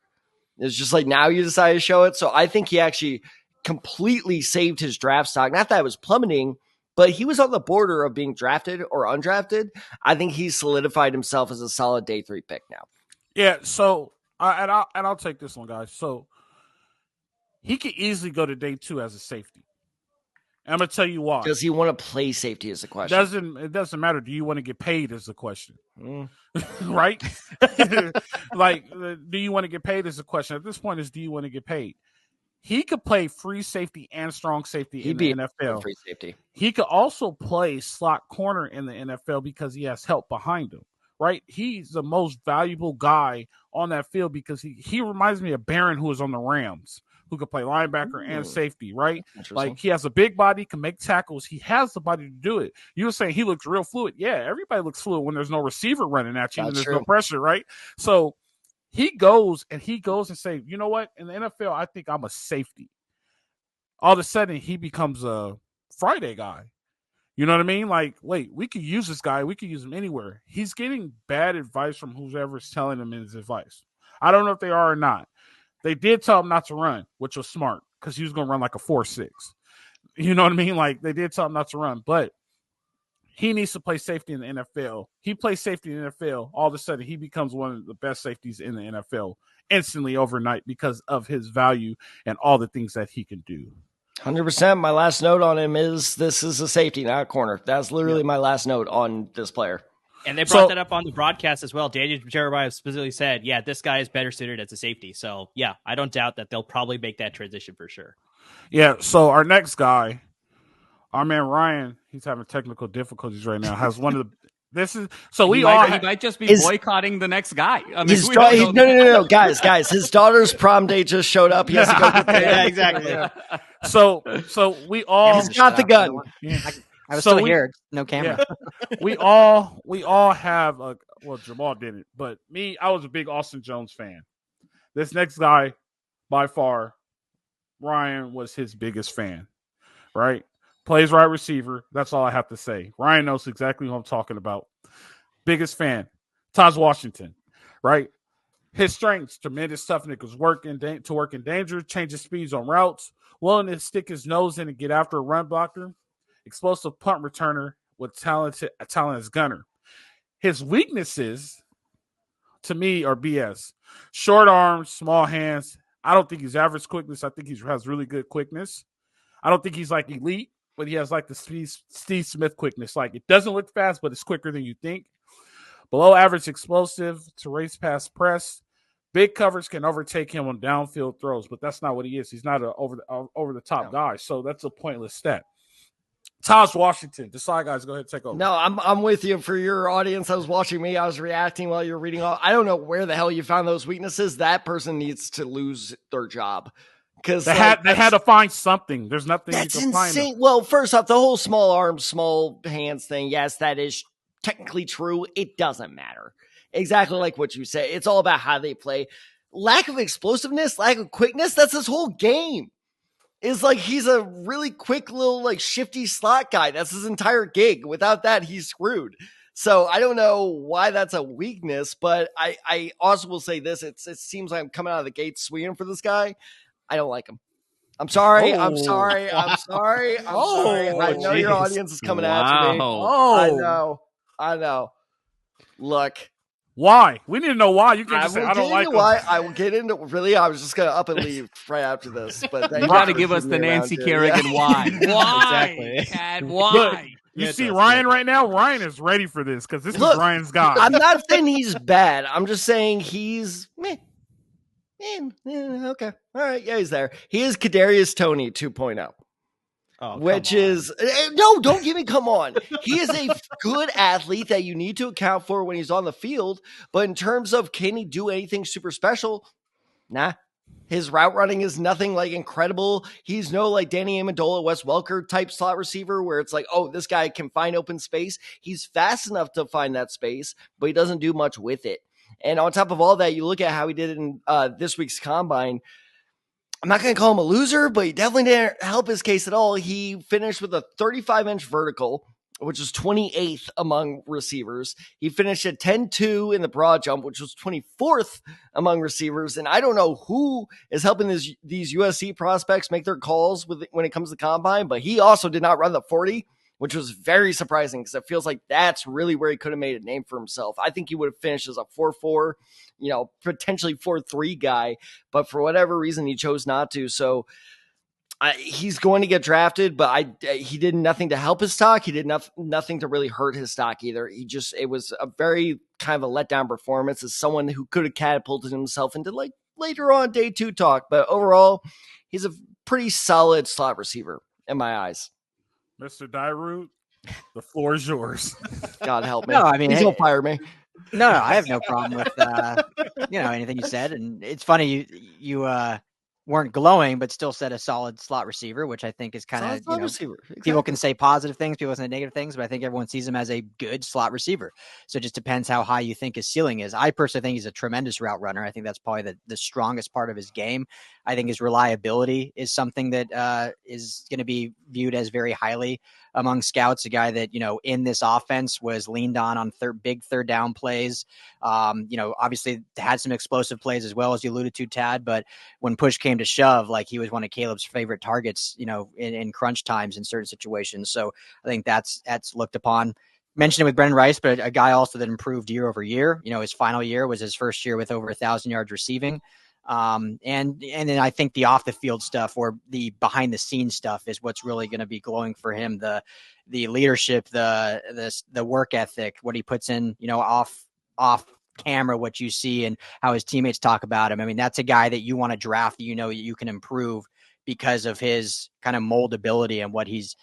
[SPEAKER 3] It's just like, now you decided to show it. So I think he actually completely saved his draft stock. Not that it was plummeting, but he was on the border of being drafted or undrafted. I think he's solidified himself as a solid day 3 pick now.
[SPEAKER 1] Yeah. So, I'll take this one, guys. So he could easily go to day 2 as a safety. And I'm gonna tell you why.
[SPEAKER 3] Does he want to play safety is the question.
[SPEAKER 1] It doesn't matter. Do you want to get paid is the question. Right? Like, do you want to get paid is the question. At this point, is do you want to get paid? He could play free safety and strong safety in the NFL.
[SPEAKER 3] Free safety.
[SPEAKER 1] He could also play slot corner in the NFL because he has help behind him, right? He's the most valuable guy on that field because he reminds me of Barron, who was on the Rams, who could play linebacker and safety, right? Like, he has a big body, can make tackles. He has the body to do it. You were saying he looks real fluid. Yeah, everybody looks fluid when there's no receiver running at you and there's no pressure, right? So he goes and say, you know what? In the NFL, I think I'm a safety. All of a sudden, he becomes a Friday guy. You know what I mean? Like, wait, we could use this guy. We could use him anywhere. He's getting bad advice from whoever's telling him his advice. I don't know if they are or not. They did tell him not to run, which was smart because he was going to run like a 4.6. You know what I mean? Like, they did tell him not to run, but he needs to play safety in the NFL. He plays safety in the NFL. All of a sudden, he becomes one of the best safeties in the NFL instantly overnight because of his value and all the things that he can do.
[SPEAKER 3] 100%. My last note on him is this is a safety, not a corner. That's literally my last note on this player.
[SPEAKER 2] And they brought that up on the broadcast as well. Daniel Jeremiah specifically said, yeah, this guy is better suited as a safety. So, yeah, I don't doubt that they'll probably make that transition for sure.
[SPEAKER 1] Yeah, so our next guy, our man Ryan, he's having technical difficulties right now, has one of the he
[SPEAKER 4] might just be boycotting the next guy. I mean,
[SPEAKER 3] no, guys, his daughter's prom day just showed up. He has to go get the
[SPEAKER 2] yeah, exactly.
[SPEAKER 1] Yeah. So we all
[SPEAKER 3] he's got the gun.
[SPEAKER 5] I was still here, no camera.
[SPEAKER 1] Yeah. We all have Jamal didn't, but me, I was a big Austin Jones fan. This next guy, by far, Ryan was his biggest fan, right? Plays right receiver. That's all I have to say. Ryan knows exactly who I'm talking about. Biggest fan. Tahj Washington, right? His strengths, tremendous toughness, to work in danger, changes speeds on routes, willing to stick his nose in and get after a run blocker, explosive punt returner with talent as gunner. His weaknesses, to me, are BS. Short arms, small hands. I don't think he's average quickness. I think he has really good quickness. I don't think he's like elite, but he has like the Steve Smith quickness. Like, it doesn't look fast, but it's quicker than you think. Below average explosive to race past press. Big coverage can overtake him on downfield throws, but that's not what he is. He's not an over the top guy, so that's a pointless stat. Tahj Washington, Desai Guys, go ahead and take over.
[SPEAKER 3] No, I'm with you. For your audience that was watching me, I was reacting while you were reading all. I don't know where the hell you found those weaknesses. That person needs to lose their job. Because
[SPEAKER 1] they had to find something. There's nothing.
[SPEAKER 3] That's
[SPEAKER 1] you can
[SPEAKER 3] insane.
[SPEAKER 1] Find
[SPEAKER 3] well, first off, the whole small arms, small hands thing. Yes, that is technically true. It doesn't matter. Exactly like what you say. It's all about how they play. Lack of explosiveness, lack of quickness. That's his whole game. Is like he's a really quick little like shifty slot guy. That's his entire gig. Without that, he's screwed. So I don't know why that's a weakness, but I also will say this. It seems like I'm coming out of the gate swinging for this guy. I don't like him. I'm sorry. I'm sorry. I know your audience is coming after me.
[SPEAKER 1] Oh,
[SPEAKER 3] I know. I know. Look.
[SPEAKER 1] Why? We need to know why. You can't just say, I don't like
[SPEAKER 3] why.
[SPEAKER 1] him.
[SPEAKER 3] I will get into really. I was just going to up and leave right after this. But
[SPEAKER 4] you got to give us the Nancy Kerrigan why.
[SPEAKER 2] Why?
[SPEAKER 4] Exactly.
[SPEAKER 2] Chad, why?
[SPEAKER 1] You see Ryan right now? Ryan is ready for this because this is Ryan's guy.
[SPEAKER 3] I'm not saying he's bad. I'm just saying he's meh. Okay. All right. Yeah, he's there. He is Kadarius Toney 2.0.
[SPEAKER 2] Oh,
[SPEAKER 3] which is no, don't give me come on. He is a good athlete that you need to account for when he's on the field. But in terms of can he do anything super special? Nah. His route running is nothing like incredible. He's no like Danny Amendola, Wes Welker type slot receiver where it's like, oh, this guy can find open space. He's fast enough to find that space, but he doesn't do much with it. And on top of all that, you look at how he did it in this week's combine. I'm not going to call him a loser, but he definitely didn't help his case at all. He finished with a 35-inch vertical, which was 28th among receivers. He finished at 10-2 in the broad jump, which was 24th among receivers. And I don't know who is helping these USC prospects make their calls when it comes to combine, but he also did not run the 40, which was very surprising because it feels like that's really where he could have made a name for himself. I think he would have finished as a 4.4, potentially 4.3 guy, but for whatever reason, he chose not to. So he's going to get drafted, but he did nothing to help his stock. He did nothing to really hurt his stock either. It was a very kind of a letdown performance as someone who could have catapulted himself into like later on day 2 talk. But overall, he's a pretty solid slot receiver in my eyes.
[SPEAKER 1] Mr. Dairut, the floor is yours.
[SPEAKER 3] God help me.
[SPEAKER 5] No, I mean,
[SPEAKER 3] he's gonna fire me.
[SPEAKER 5] No, I have no problem with anything you said, and it's funny you weren't glowing, but still said a solid slot receiver, which I think is kind of
[SPEAKER 3] receiver. Exactly.
[SPEAKER 5] People can say positive things, people can say negative things, but I think everyone sees him as a good slot receiver. So it just depends how high you think his ceiling is. I personally think he's a tremendous route runner. I think that's probably the strongest part of his game. I think his reliability is something that is going to be viewed as very highly among scouts. A guy that, in this offense was leaned on big third down plays. Obviously had some explosive plays as well, as you alluded to, Tad, but when push came to shove, like he was one of Caleb's favorite targets, in crunch times in certain situations. So I think that's looked upon. Mentioned it with Brenden Rice, but a guy also that improved year over year. His final year was his first year with over 1,000 yards receiving. And then I think the off the field stuff or the behind the scenes stuff is what's really going to be glowing for him. The leadership, the work ethic, what he puts in, off camera, what you see and how his teammates talk about him. I mean, that's a guy that you want to draft, that you can improve because of his kind of moldability and what he's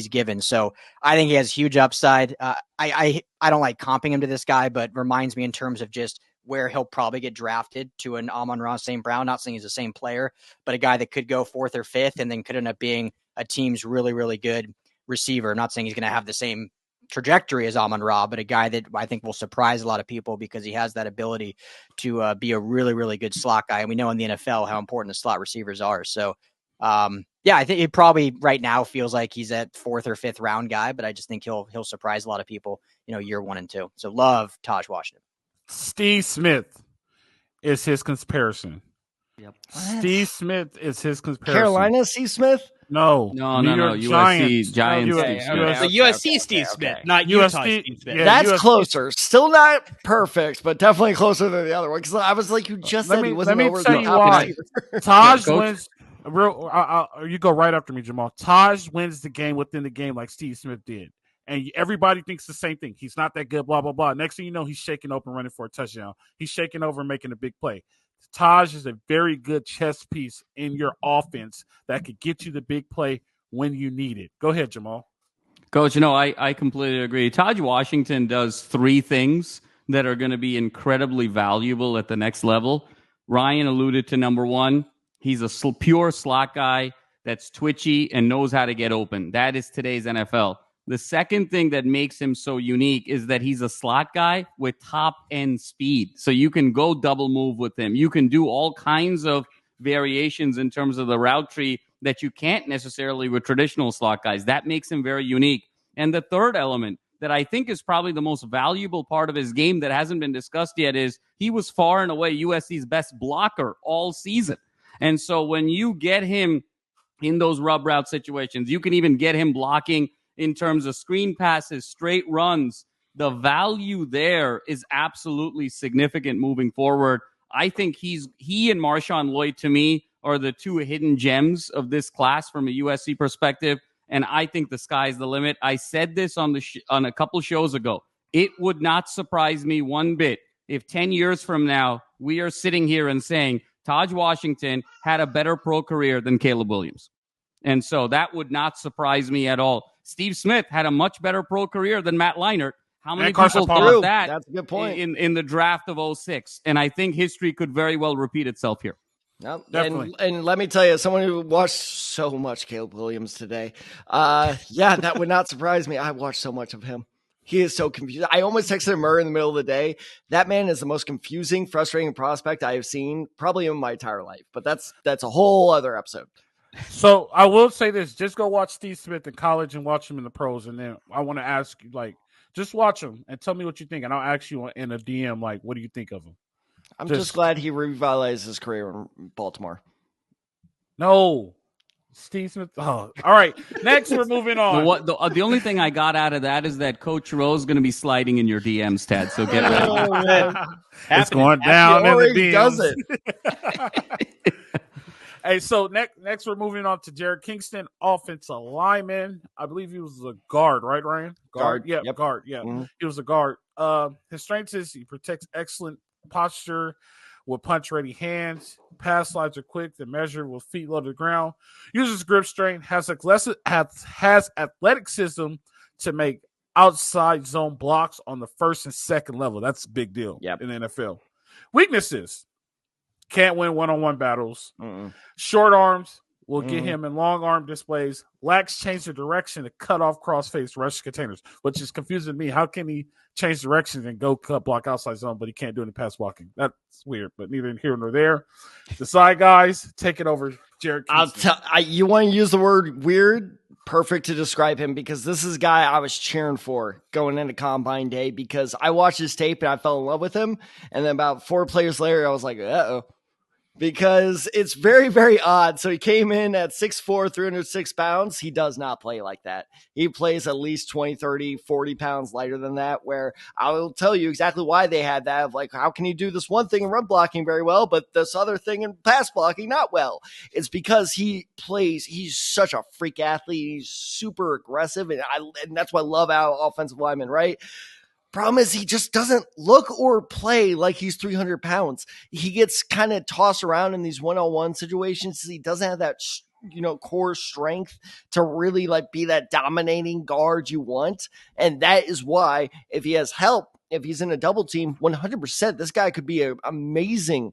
[SPEAKER 5] given. So I think he has huge upside. I don't like comping him to this guy, but reminds me in terms of just where he'll probably get drafted to an Amon-Ra St. Brown. Not saying he's the same player, but a guy that could go 4th or 5th and then could end up being a team's really, really good receiver. Not saying he's going to have the same trajectory as Amon-Ra, but a guy that I think will surprise a lot of people because he has that ability to be a really, really good slot guy. And we know in the NFL how important the slot receivers are. So, I think it probably right now feels like he's at 4th or 5th round guy, but I just think he'll surprise a lot of people, year 1 and 2. So love Tahj Washington.
[SPEAKER 1] Steve Smith is his comparison.
[SPEAKER 2] Yep.
[SPEAKER 1] Steve Smith is his comparison.
[SPEAKER 3] Carolina Steve Smith?
[SPEAKER 1] No.
[SPEAKER 4] USC Giants.
[SPEAKER 2] The USC Steve Smith, not Utah Steve Smith.
[SPEAKER 1] Yeah,
[SPEAKER 3] That's
[SPEAKER 1] USC.
[SPEAKER 3] closer. Still not perfect, but definitely closer than the other one. Because I was like, you just said he wasn't over the top.
[SPEAKER 1] Tahj wins. You go right after me, Jamal. Tahj wins the game within the game like Steve Smith did. And everybody thinks the same thing. He's not that good, blah, blah, blah. Next thing you know, he's shaking open, running for a touchdown. He's shaking over and making a big play. Tahj is a very good chess piece in your offense that could get you the big play when you need it. Go ahead, Jamal.
[SPEAKER 4] Coach, I completely agree. Tahj Washington does 3 things that are going to be incredibly valuable at the next level. Ryan alluded to number 1. He's a pure slot guy that's twitchy and knows how to get open. That is today's NFL. The second thing that makes him so unique is that he's a slot guy with top-end speed. So you can go double move with him. You can do all kinds of variations in terms of the route tree that you can't necessarily with traditional slot guys. That makes him very unique. And the third element that I think is probably the most valuable part of his game that hasn't been discussed yet is he was far and away USC's best blocker all season. And so when you get him in those rub route situations, you can even get him blocking in terms of screen passes, straight runs. the value there is absolutely significant moving forward. I think he and Marshawn Lloyd, to me, are the two hidden gems of this class from a USC perspective, and I think the sky's the limit. I said this on a couple shows ago. It would not surprise me one bit if 10 years from now we are sitting here and saying Tahj Washington had a better pro career than Caleb Williams. And so that would not surprise me at all. Steve Smith had a much better pro career than Matt Leinart. How many people thought that?
[SPEAKER 3] That's a good point.
[SPEAKER 4] In the draft of 2006? And I think history could very well repeat itself here.
[SPEAKER 3] Yep. Definitely. And let me tell you, someone who watched so much Caleb Williams today, that would not surprise me. I watched so much of him. He is so confused. I almost texted Murr in the middle of the day. That man is the most confusing, frustrating prospect I have seen probably in my entire life. But that's a whole other episode.
[SPEAKER 1] So I will say this: just go watch Steve Smith in college and watch him in the pros, and then I want to ask you, just watch him and tell me what you think, and I'll ask you in a DM, what do you think of him?
[SPEAKER 3] I'm just glad he revitalized his career in Baltimore.
[SPEAKER 1] No. Steve Smith. Oh, all right. Next, we're moving on.
[SPEAKER 4] The only thing I got out of that is that Coach Rose is going to be sliding in your DMs, Tad. So get ready.
[SPEAKER 1] It's going down in the DMs.
[SPEAKER 3] Does it?
[SPEAKER 1] Hey, so next we're moving on to Jarrett Kingston, offensive lineman. I believe he was a guard, right, Ryan? Guard. Yeah, yep. Guard. Yeah, He was a guard. His strengths is he protects excellent posture with punch-ready hands. Pass slides are quick to measure with feet low to the ground. Uses grip strength. Has athleticism to make outside zone blocks on the first and second level. That's a big deal in the NFL. Weaknesses. Can't win one-on-one battles. Short arms will get him in long arm displays. Lacks change of direction to cut off cross-face rush containers, which is confusing me. How can he change direction and go cut block outside zone, but he can't do it in pass blocking? That's weird, but neither here nor there. Desai Guys, take it over, Jarrett Kingston.
[SPEAKER 3] You want to use the word weird? Perfect to describe him, because this is a guy I was cheering for going into Combine Day, because I watched his tape and I fell in love with him. And then about 4 players later, I was like, uh-oh. Because it's very, very odd. So he came in at 6'4", 306 pounds. He does not play like that. He plays at least 20, 30, 40 pounds lighter than that, where I will tell you exactly why they had that of how can you do this one thing in run blocking very well, but this other thing in pass blocking not well? It's because he's such a freak athlete. He's super aggressive. And that's why I love our offensive linemen, right? Problem is he just doesn't look or play like he's 300 pounds. He gets kind of tossed around in these one-on-one situations. He doesn't have that, core strength to really be that dominating guard you want. And that is why if he has help, if he's in a double team, 100%, this guy could be an amazing,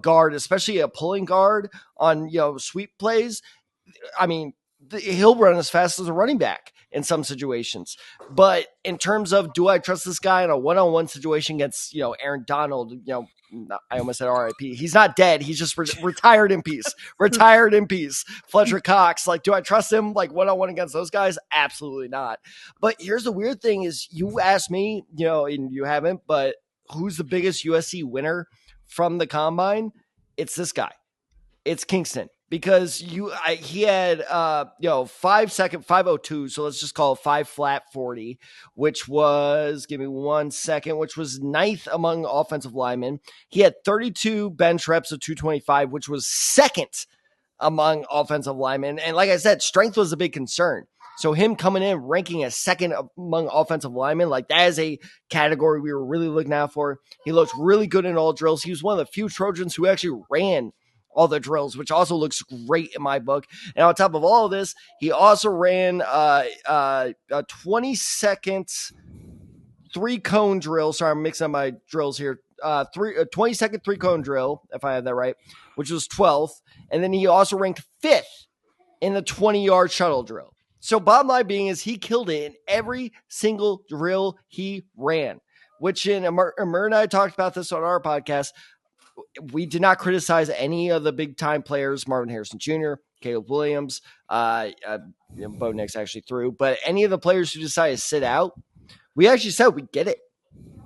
[SPEAKER 3] guard, especially a pulling guard on, sweep plays. I mean, he'll run as fast as a running back in some situations. But in terms of, do I trust this guy in a one-on-one situation against, Aaron Donald, I almost said RIP. He's not dead. He's just retired in peace. Retired in peace. Fletcher Cox. Do I trust him one-on-one against those guys? Absolutely not. But here's the weird thing is, you asked me, and you haven't, but who's the biggest USC winner from the Combine? It's this guy. It's Kingston. Because he had 5 second 5:02, so let's just call it 5 flat 40, which was, give me 1 second, which was 9th among offensive linemen. He had 32 bench reps of 225, which was 2nd among offensive linemen. And like I said, strength was a big concern. So him coming in ranking as 2nd among offensive linemen, that is a category we were really looking out for. He looked really good in all drills. He was one of the few Trojans who actually ran all the drills, which also looks great in my book. And on top of all of this, he also ran a 20-second 3-cone drill. Sorry, I'm mixing up my drills here. 20-second 3-cone drill, if I have that right, which was 12th. And then he also ranked 5th in the 20-yard shuttle drill. So bottom line being is he killed it in every single drill he ran, which Amir and I talked about this on our podcast. We did not criticize any of the big time players, Marvin Harrison Jr., Caleb Williams, Bo Nix actually threw, but any of the players who decided to sit out, we actually said we get it.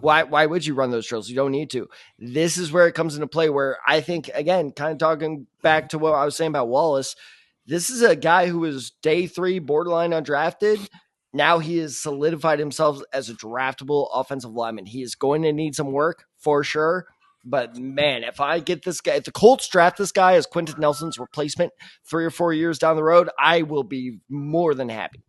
[SPEAKER 3] Why would you run those drills? You don't need to. This is where it comes into play, where I think, again, kind of talking back to what I was saying about Wallace, this is a guy who was day 3 borderline undrafted, Now he has solidified himself as a draftable offensive lineman. He is going to need some work for sure. But man, if I get this guy, if the Colts draft this guy as Quinten Nelson's replacement 3 or 4 years down the road, I will be more than happy.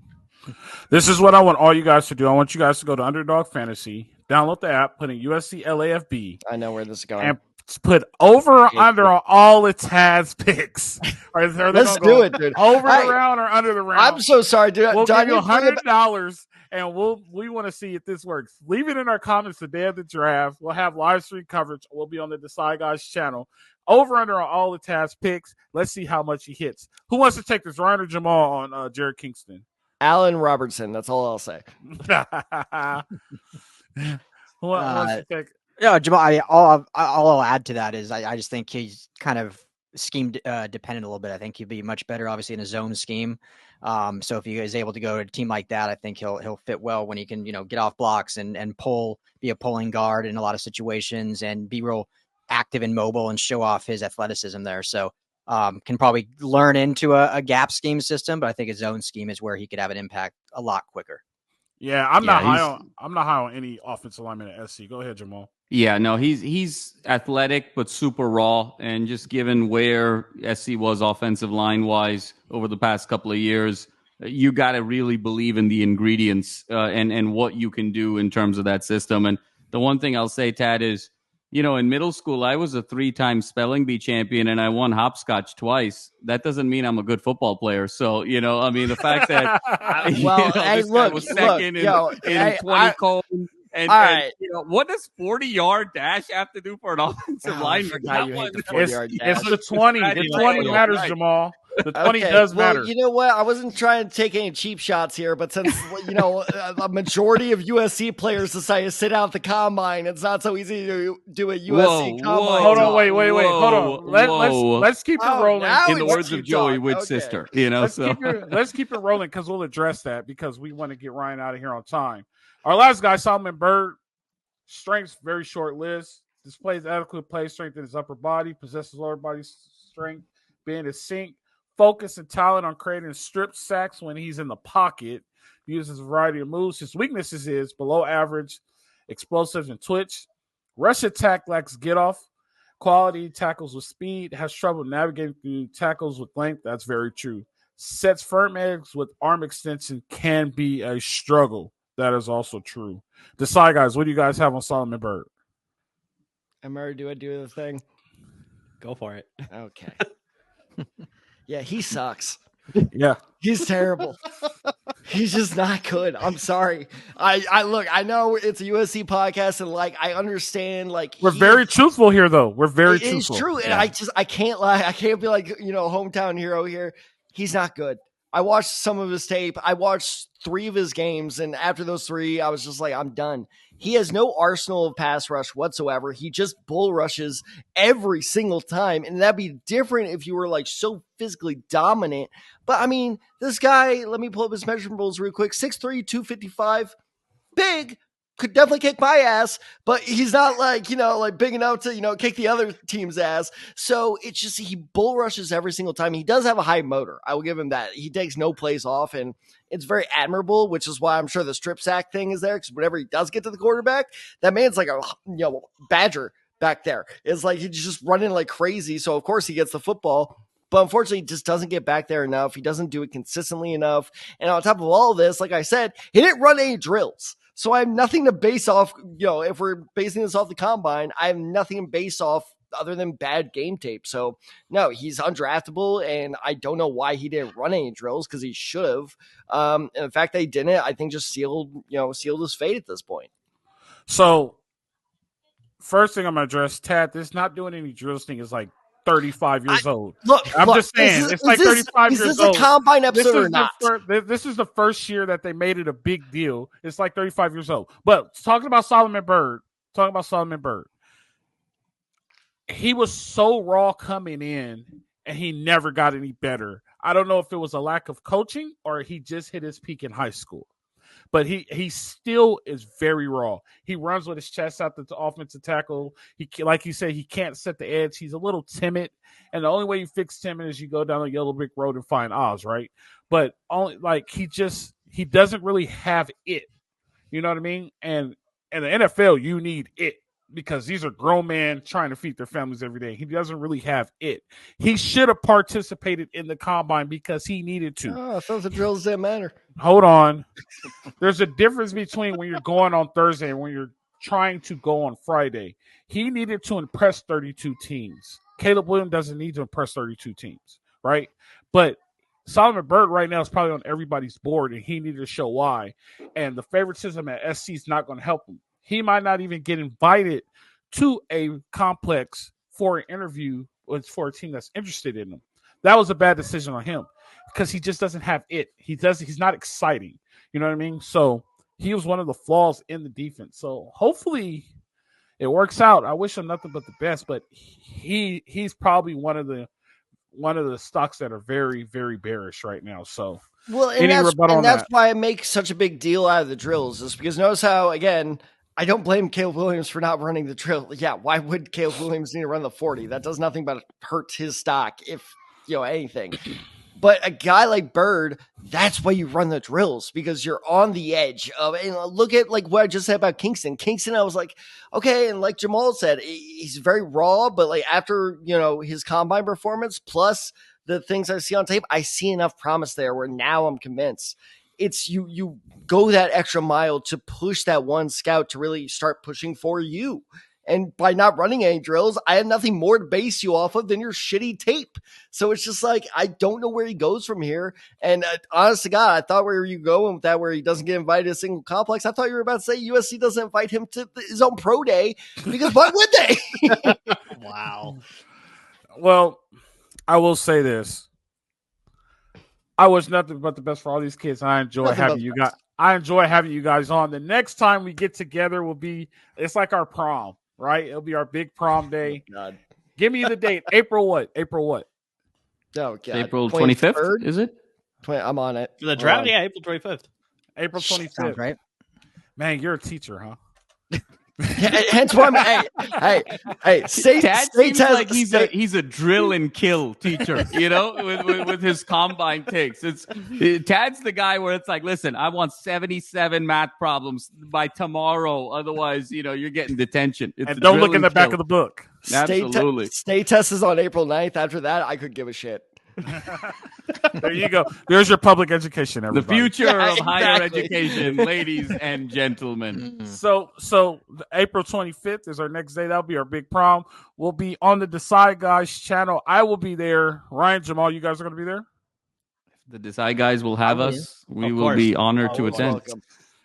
[SPEAKER 1] This is what I want all you guys to do. I want you guys to go to Underdog Fantasy, download the app, put in USC LAFB.
[SPEAKER 3] I know where this is going.
[SPEAKER 1] And put over or under on all its Taz picks.
[SPEAKER 3] Let's do it, dude.
[SPEAKER 1] Over the round or under the round.
[SPEAKER 3] I'm so sorry, dude.
[SPEAKER 1] We'll give you $100, and we want to see if this works. Leave it in our comments the day of the draft. We'll have live stream coverage. We'll be on the Desai Guys channel. Over under on all the Taz picks. Let's see how much he hits. Who wants to take this, Ryan or Jamal, on Jarrett Kingston?
[SPEAKER 3] Allen Robertson. That's all I'll say.
[SPEAKER 1] Who wants to take?
[SPEAKER 5] Yeah, Jamal. All I'll add to that is I just think he's kind of scheme dependent a little bit. I think he'd be much better, obviously, in a zone scheme. So if he is able to go to a team like that, I think he'll fit well when he can, get off blocks and be a pulling guard in a lot of situations and be real active and mobile and show off his athleticism there. So can probably learn into a gap scheme system, but I think his zone scheme is where he could have an impact a lot quicker.
[SPEAKER 1] Yeah, I'm not high on any offensive lineman at SC. Go ahead, Jamal.
[SPEAKER 4] Yeah, no, he's athletic but super raw, and just given where SC was offensive line wise over the past couple of years, you got to really believe in the ingredients and what you can do in terms of that system. And the one thing I'll say, Tad, is in middle school I was a 3-time spelling bee champion and I won hopscotch twice. That doesn't mean I'm a good football player. So the fact that this guy was second in 20 cone. And what does 40-yard dash have to do for an offensive lineman?
[SPEAKER 1] It's the 20. The 20 matters, Jamal. The 20 does matter.
[SPEAKER 3] Well, you know what? I wasn't trying to take any cheap shots here, but since a majority of USC players decide to sit out the combine, it's not so easy to do a USC combine.
[SPEAKER 1] Hold on, wait. Hold on. Let's keep it rolling.
[SPEAKER 4] In the words of Joey Witt's sister,
[SPEAKER 1] let's keep it rolling because we'll address that because we want to get Ryan out of here on time. Our last guy, Solomon Byrd, strengths, very short list. Displays adequate play strength in his upper body, possesses lower body strength, being a sink, focus and talent on creating strip sacks when he's in the pocket, uses a variety of moves. His weaknesses is below average, explosive and twitch, rush attack lacks get off, quality tackles with speed, has trouble navigating through tackles with length. That's very true. Sets firm eggs with arm extension can be a struggle. That is also true. Desai Guys, what do you guys have on Solomon Byrd?
[SPEAKER 3] Murray, do I do the thing?
[SPEAKER 2] Go for it.
[SPEAKER 3] Okay. Yeah, he sucks.
[SPEAKER 1] Yeah.
[SPEAKER 3] He's terrible. He's just not good. I'm sorry. I know it's a USC podcast and I understand
[SPEAKER 1] we're very truthful here though. We're very truthful.
[SPEAKER 3] It's true. Yeah. And I can't lie. I can't be hometown hero here. He's not good. I watched some of his tape. I watched 3 of his games, and after those 3, I was just like, I'm done. He has no arsenal of pass rush whatsoever. He just bull rushes every single time, and that'd be different if you were so physically dominant. But, I mean, this guy, let me pull up his measurables real quick, 6'3", 255, big, could definitely kick my ass, but he's not big enough to, kick the other team's ass. So it's just, he bull rushes every single time. He does have a high motor. I will give him that. He takes no plays off and it's very admirable, which is why I'm sure the strip sack thing is there. Cause whenever he does get to the quarterback, that man's like a, badger back there. It's like, he's just running like crazy. So of course he gets the football, but unfortunately he just doesn't get back there enough. He doesn't do it consistently enough. And on top of all of this, like I said, he didn't run any drills. So I have nothing to base off, if we're basing this off the combine, I have nothing to base off other than bad game tape. So no, he's undraftable and I don't know why he didn't run any drills because he should have. And the fact that he didn't, I think just sealed his fate at this point.
[SPEAKER 1] So first thing I'm going to address, Tad, this not doing any drills thing is 35 years old. I'm just saying, it's 35 years old. Is this a combine episode or not? This is the first year that they made it a big deal. It's 35 years old. But talking about Solomon Byrd, he was so raw coming in, and he never got any better. I don't know if it was a lack of coaching or he just hit his peak in high school. But he still is very raw. He runs with his chest out the offensive tackle. He, like you said, he can't set the edge. He's a little timid, and the only way you fix timid is you go down a yellow brick road and find Oz, right? But only he doesn't really have it. You know what I mean? And in the NFL, you need it because these are grown men trying to feed their families every day. He doesn't really have it. He should have participated in the combine because he needed to.
[SPEAKER 3] Oh, I thought the drills didn't matter.
[SPEAKER 1] Hold on. There's a difference between when you're going on Thursday and when you're trying to go on Friday. He needed to impress 32 teams. Caleb Williams doesn't need to impress 32 teams, right? But Solomon Byrd right now is probably on everybody's board, and he needed to show why. And the favoritism at SC is not going to help him. He might not even get invited to a complex for an interview for a team that's interested in him. That was a bad decision on him because he just doesn't have it. He's not exciting. You know what I mean? So he was one of the flaws in the defense. So hopefully it works out. I wish him nothing but the best, but he's probably one of the stocks that are very, very bearish right now. So
[SPEAKER 3] that's why I make such a big deal out of the drills, is because notice how, again, I don't blame Caleb Williams for not running the drill. Yeah, why would Caleb Williams need to run the 40? That does nothing but hurt his stock, if anything. But a guy like Byrd, that's why you run the drills, because you're on the edge of. And look at like what I just said about Kingston. Kingston, I was like, okay, and like Jamal said, he's very raw, but like after his combine performance plus the things I see on tape, I see enough promise there where now I'm convinced. It's you go that extra mile to push that one scout to really start pushing for you. And by not running any drills, I have nothing more to base you off of than your shitty tape. So it's just like, I don't know where he goes from here. And honest to God, I thought where you going with that, where he doesn't get invited to a single complex. I thought you were about to say USC doesn't invite him to his own pro day, because why would they?
[SPEAKER 2] Wow.
[SPEAKER 1] Well, I will say this. I wish nothing but the best for all these kids. I enjoy having you guys. I enjoy having you guys on. The next time we get together it's like our prom, right? It'll be our big prom day.
[SPEAKER 3] Oh, God.
[SPEAKER 1] Give me the date. April what?
[SPEAKER 3] Oh, God.
[SPEAKER 4] April 25th, is it?
[SPEAKER 3] I'm on it.
[SPEAKER 2] The draft, April 25th.
[SPEAKER 1] April 25th.
[SPEAKER 5] Sounds right.
[SPEAKER 1] Man, you're a teacher, huh?
[SPEAKER 3] Hence why hey, state
[SPEAKER 4] seems like he's a drill and kill teacher, with his combine takes. Tad's the guy where it's like, listen, I want 77 math problems by tomorrow, otherwise, you're getting detention.
[SPEAKER 1] And don't look in the back of the book.
[SPEAKER 4] Absolutely.
[SPEAKER 3] State test is on April 9th. After that, I could give a shit.
[SPEAKER 1] There you go. There's your public education, everybody.
[SPEAKER 4] The future of higher education, ladies and gentlemen.
[SPEAKER 1] So April 25th is our next day. That'll be our big prom. We'll be on the Desai Guys channel. I will be there. Ryan, Jamal, you guys are going to be there?
[SPEAKER 4] The Desai Guys will have us. We will be honored to attend.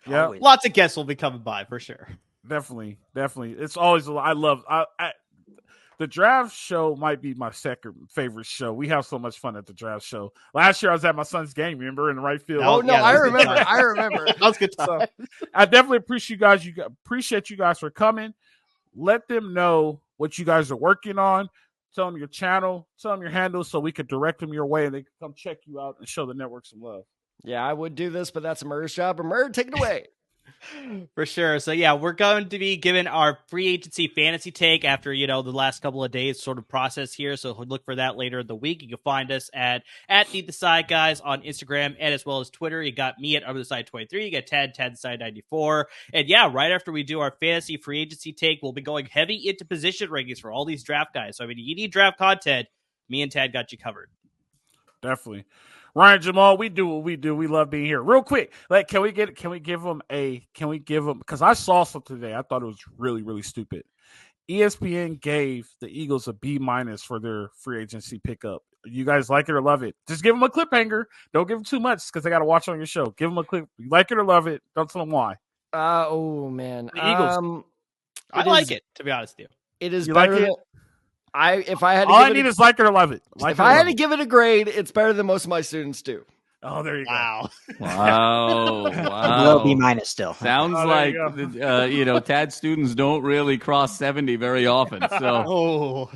[SPEAKER 1] Yeah,
[SPEAKER 2] lots of guests will be coming by for sure.
[SPEAKER 1] Definitely. It's always the draft show might be my second favorite show. We have so much fun at the draft show. Last year I was at my son's game, remember, in the right field.
[SPEAKER 3] Oh, no, I remember.
[SPEAKER 2] That was good time.
[SPEAKER 1] So, I definitely appreciate you guys for coming. Let them know what you guys are working on. Tell them your channel, tell them your handles, so we could direct them your way and they can come check you out and show the network some love.
[SPEAKER 3] Yeah, I would do this, but that's a Murr's job. Murr, take it away.
[SPEAKER 2] For sure. So yeah, we're going to be giving our free agency fantasy take after, the last couple of days sort of process here. So look for that later in the week. You can find us at the Desai Guys on Instagram and as well as Twitter. You got me at OverTheSide23. You got Tad Desai94. And yeah, right after we do our fantasy free agency take, we'll be going heavy into position rankings for all these draft guys. So I mean, you need draft content. Me and Tad got you covered.
[SPEAKER 1] Definitely. Ryan, Jamal, we do what we do. We love being here. Real quick, can we give them, because I saw something today. I thought it was really, really stupid. ESPN gave the Eagles a B- for their free agency pickup. You guys like it or love it? Just give them a cliffhanger. Don't give them too much because they got to watch on your show. Give them a clip. You like it or love it? Don't tell them why.
[SPEAKER 3] Oh, man.
[SPEAKER 1] The Eagles.
[SPEAKER 2] I like it, to be honest with you.
[SPEAKER 3] It is
[SPEAKER 1] you
[SPEAKER 3] better
[SPEAKER 1] like it?
[SPEAKER 3] than... If I had to
[SPEAKER 1] all I need is like it or love it.
[SPEAKER 3] If I had to give it a grade, it's better than most of my students do.
[SPEAKER 1] Oh, there you go.
[SPEAKER 4] Wow.
[SPEAKER 5] Below B- still.
[SPEAKER 4] Sounds like Tad students don't really cross 70 very often. So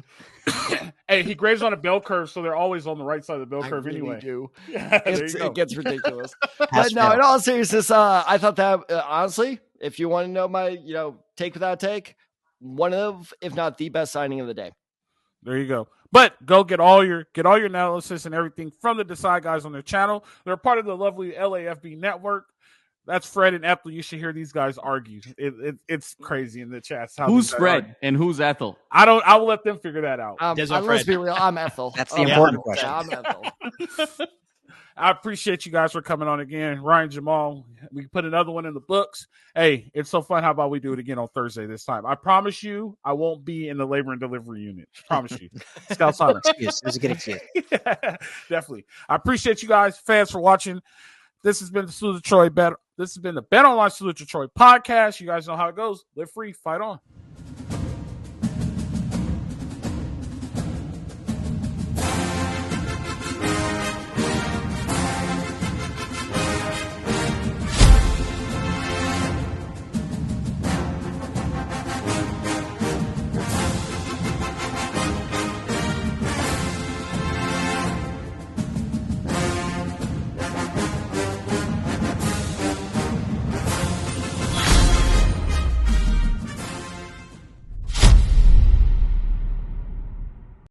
[SPEAKER 1] hey, he grades on a bell curve, so they're always on the right side of the bell curve anyway.
[SPEAKER 3] Do.
[SPEAKER 1] Yeah,
[SPEAKER 3] it gets ridiculous. But no, in all seriousness, I thought that honestly, if you want to know my take without take, one of, if not the best signing of the day.
[SPEAKER 1] There you go. But go get all your analysis and everything from the Desai Guys on their channel. They're part of the lovely LAFB network. That's Fred and Ethel. You should hear these guys argue. It's crazy in the chats.
[SPEAKER 4] Who's Fred and who's Ethel?
[SPEAKER 1] I will let them figure that out.
[SPEAKER 6] Let's be real. I'm Ethel.
[SPEAKER 5] That's the important question.
[SPEAKER 6] I'm Ethel.
[SPEAKER 1] I appreciate you guys for coming on again. Ryan, Jamal, we put another one in the books. Hey, it's so fun. How about we do it again on Thursday this time? I promise you I won't be in the labor and delivery unit. Promise you. Scout Simon.
[SPEAKER 5] It was a good excuse.
[SPEAKER 1] Yeah, definitely. I appreciate you guys, fans, for watching. This has been the Salute to Troy Bet. This has been the Bet Online Salute to Troy podcast. You guys know how it goes. Live free, fight on.